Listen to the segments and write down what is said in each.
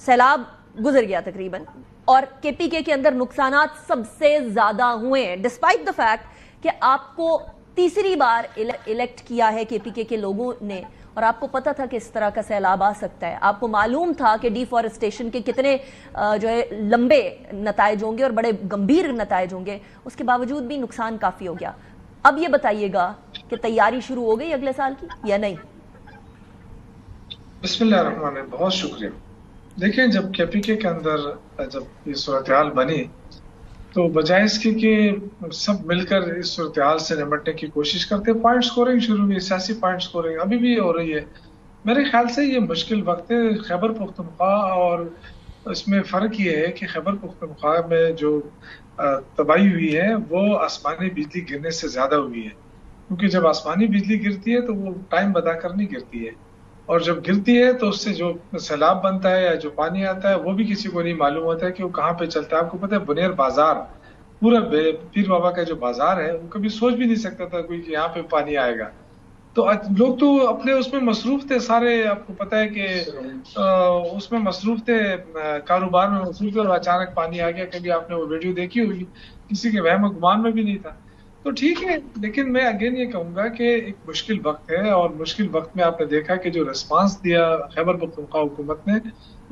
سیلاب گزر گیا تقریباً، اور کے پی کے اندر نقصانات سب سے زیادہ ہوئے ہیں، ڈسپائٹ دا فیکٹ کہ آپ کو تیسری بار الیکٹ کیا ہے کے پی کے لوگوں نے، اور آپ کو پتا تھا کہ اس طرح کا سیلاب آ سکتا ہے، آپ کو معلوم تھا کہ ڈی فارسٹیشن کے کتنے جو ہے لمبے نتائج ہوں گے اور بڑے گمبھیر نتائج ہوں گے، اس کے باوجود بھی نقصان کافی ہو گیا۔ اب یہ بتائیے گا کہ تیاری شروع ہو گئی اگلے سال کی یا نہیں؟ بسم اللہ الرحمن الرحیم، بہت شکریہ۔ دیکھیں، جب کے پی کے اندر جب یہ صورتحال بنی تو بجائے اس کی کہ سب مل کر اس صورتحال سے نمٹنے کی کوشش کرتے، پوائنٹ سکورنگ شروع ہوئی، سیاسی پوائنٹ سکورنگ ابھی بھی ہو رہی ہے۔ میرے خیال سے یہ مشکل وقت ہے خیبر پختونخوا، اور اس میں فرق یہ ہے کہ خیبر پختونخوا میں جو تباہی ہوئی ہے وہ آسمانی بجلی گرنے سے زیادہ ہوئی ہے، کیونکہ جب آسمانی بجلی گرتی ہے تو وہ ٹائم بتا کر نہیں گرتی ہے، اور جب گرتی ہے تو اس سے جو سیلاب بنتا ہے یا جو پانی آتا ہے وہ بھی کسی کو نہیں معلوم ہوتا ہے کہ وہ کہاں پہ چلتا ہے۔ آپ کو پتہ ہے بنیر بازار، پورا پیر بابا کا جو بازار ہے، وہ کبھی سوچ بھی نہیں سکتا تھا کوئی کہ یہاں پہ پانی آئے گا۔ تو لوگ تو اپنے اس میں مصروف تھے سارے، آپ کو پتہ ہے کہ اس میں مصروف تھے، کاروبار میں مصروف تھے، اور اچانک پانی آ گیا۔ کبھی آپ نے وہ ویڈیو دیکھی ہوگی، کسی کے وہم و گمان میں بھی نہیں تھا۔ تو ٹھیک ہے، لیکن میں اگین یہ کہوں گا کہ ایک مشکل وقت ہے، اور مشکل وقت میں آپ نے دیکھا کہ جو ریسپانس دیا خیبر پختونخوا حکومت نے،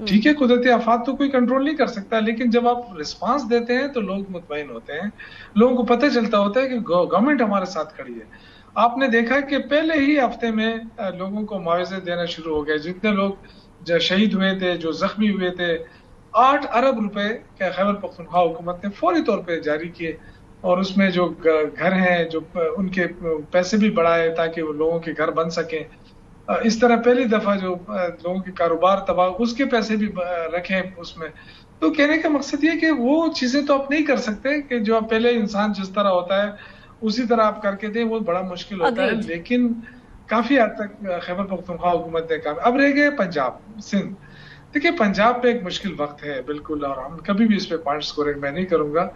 ٹھیک ہے قدرتی آفات تو کوئی کنٹرول نہیں کر سکتا، لیکن جب آپ ریسپانس دیتے ہیں تو لوگ مطمئن ہوتے ہیں، لوگوں کو پتہ چلتا ہوتا ہے کہ گورنمنٹ ہمارے ساتھ کھڑی ہے۔ آپ نے دیکھا کہ پہلے ہی ہفتے میں لوگوں کو معاوضے دینا شروع ہو گئے، جتنے لوگ شہید ہوئے تھے، جو زخمی ہوئے تھے، 8 ارب روپے خیبر پختونخوا حکومت نے فوری طور پہ جاری کیے، اور اس میں جو گھر ہیں جو ان کے پیسے بھی بڑھائے تاکہ وہ لوگوں کے گھر بن سکیں۔ اس طرح پہلی دفعہ جو لوگوں کے کاروبار تباہ، اس کے پیسے بھی رکھیں اس میں۔ تو کہنے کا مقصد یہ کہ وہ چیزیں تو آپ نہیں کر سکتے کہ جو پہلے انسان جس طرح ہوتا ہے اسی طرح آپ کر کے دیں، وہ بڑا مشکل ہوتا ہے، لیکن کافی حد تک خیبر پختونخوا حکومت نے کام۔ اب رہ گئے پنجاب، سندھ۔ دیکھیں، پنجاب پہ ایک مشکل وقت ہے بالکل، اور ہم کبھی بھی اس پہ پوائنٹ سکورنگ میں نہیں کروں گا۔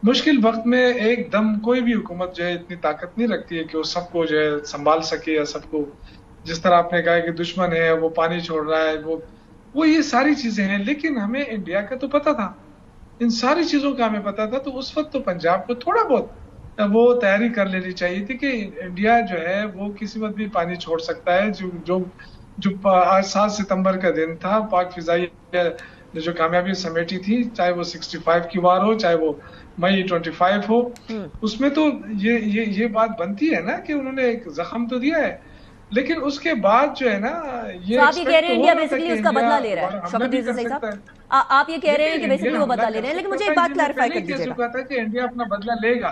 مشکل وقت میں ایک دم کوئی بھی حکومت جو ہے اتنی طاقت نہیں رکھتی ہے کہ وہ سب کو جو ہے سنبھال سکے، یا سب کو، جس طرح آپ نے کہا کہ دشمن ہے وہ پانی چھوڑ رہا ہے، وہ یہ ساری چیزیں ہیں، لیکن ہمیں انڈیا کا تو پتا تھا، ان ساری چیزوں کا ہمیں پتا تھا۔ تو اس وقت تو پنجاب کو تھوڑا بہت وہ تیاری کر لینی چاہیے تھی کہ انڈیا جو ہے وہ کسی وقت بھی پانی چھوڑ سکتا ہے۔ جو آج 7 ستمبر کا دن تھا، پاک فضائی نے جو کامیابی سمیٹی تھی، چاہے وہ 65 کی وار ہو، چاہے وہ مئی 25 ہو، اس میں تو یہ بات بنتی ہے نا کہ انہوں نے ایک زخم تو دیا ہے، لیکن اس کے بعد جو ہے نا یہ آپ یہ کہہ رہے ہیں انڈیا بیسیکلی اس کا بدلہ لے رہا ہے، شوکت یوسف صحیح صاحب، آپ یہ کہہ رہے ہیں کہ بیسیکلی وہ بدلہ لے رہے ہیں، لیکن مجھے ایک بات کلیریفائی کر دیجیے گا کہ انڈیا اپنا بدلہ لے گا،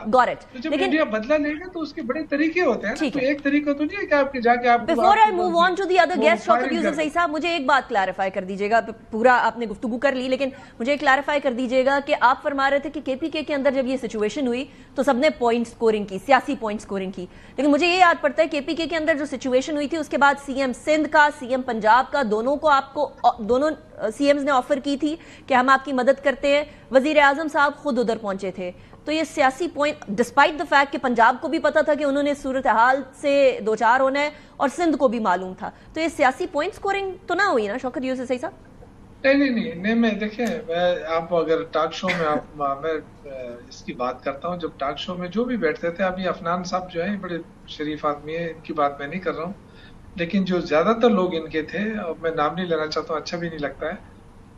تو جب انڈیا بدلہ لے گا تو اس کے بڑے طریقے ہوتے ہیں نا، تو ایک طریقہ تو نہیں ہے کہ آپ کے جا کے آپ before I move on to the other guest, Shaukat Yusuf صحیح صاحب مجھے ایک بات کلیریفائی کر دیجیے گا، پورا آپ نے گفتگو کر لی لیکن مجھے کلیریفائی کر دیجیے گا کہ آپ فرما رہے تھے کہ کے پی کے اندر جب یہ سچویشن ہوئی تو سب نے پوائنٹ سکورنگ کی، سیاسی پوائنٹ سکورنگ کی، لیکن مجھے یہ یاد پڑتا ہے کے پی کے اندر جو سچویشن ہوئی تھی اس کے بعد سی ایم سندھ کا، سی ایم پنجاب کا، دونوں کو آپ کو دونوں سی ایمز نے آفر کی تھی کہ ہم آپ کی مدد کرتے ہیں، وزیر اعظم صاحب خود ادھر پہنچے تھے۔ تو یہ سیاسی پوائنٹ ڈسپائٹ دا فیکٹ کہ پنجاب کو بھی پتا تھا کہ انہوں نے صورتحال سے دوچار ہونا ہے اور سندھ کو بھی معلوم تھا، تو یہ سیاسی پوائنٹ سکورنگ تو نہ ہوئی نا شوکت یوسف صحیح صاحب؟ نہیں، میں دیکھیں، آپ اگر ٹاک شو میں میں اس کی بات کرتا ہوں، جب ٹاک شو میں جو بھی بیٹھتے تھے، ابھی افنان صاحب جو ہیں بڑے شریف آدمی ہیں، ان کی بات میں نہیں کر رہا ہوں، لیکن جو زیادہ تر لوگ ان کے تھے، اور میں نام نہیں لینا چاہتا ہوں، اچھا بھی نہیں لگتا ہے،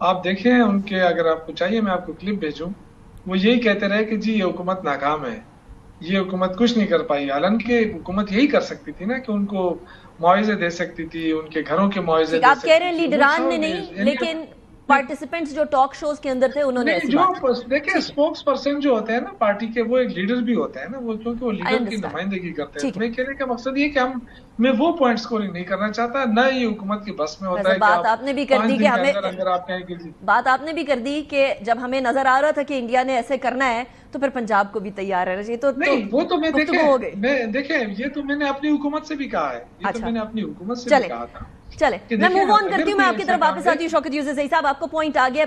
آپ دیکھیں ان کے، اگر آپ کو چاہیے میں آپ کو کلپ بھیجوں، وہ یہی کہتے رہے کہ جی یہ حکومت ناکام ہے، یہ حکومت کچھ نہیں کر پائی، حالانکہ حکومت یہی کر سکتی تھی نا کہ ان کو معاوضے دے سکتی تھی، ان کے گھروں کے معاوضے دے سکتی تھی۔ آپ کہہ رہے ہیں لیڈران نے نہیں، لیکن پارٹیسپینٹس جو ٹاک شوز کے اندر تھے انہوں نے ایسی بات دیکھیں، اسپوکس پرسن جو ہوتے ہیں نا پارٹی کے، وہ ایک لیڈر بھی ہوتے ہیں نا، وہ کیونکہ وہ لیڈر کی نمائندگی کرتے ہیں۔ میں کہنے کا مقصد یہ کہ میں وہ پوائنٹ سکورنگ نہیں کرنا چاہتا، نہ یہ حکومت کی بس میں ہوتا ہے۔ بات آپ نے بھی کر دی کہ ہمیں، بات آپ نے بھی کر دی کہ جب ہمیں نظر آ رہا تھا کہ انڈیا نے ایسے کرنا ہے تو پھر پنجاب کو بھی تیار رہنا چاہیے، تو نہیں، وہ تو میں دیکھیں یہ تو میں نے اپنی حکومت سے بھی کہا ہے، یہ تو میں نے اپنی حکومت سے بھی کہا تھا۔ چلے میں موو آن کرتی ہوں، میں آپ کی طرف واپس آتی ہوں۔ شوکت یوسف صحیح صاحب، آپ کو پوائنٹ آ گیا۔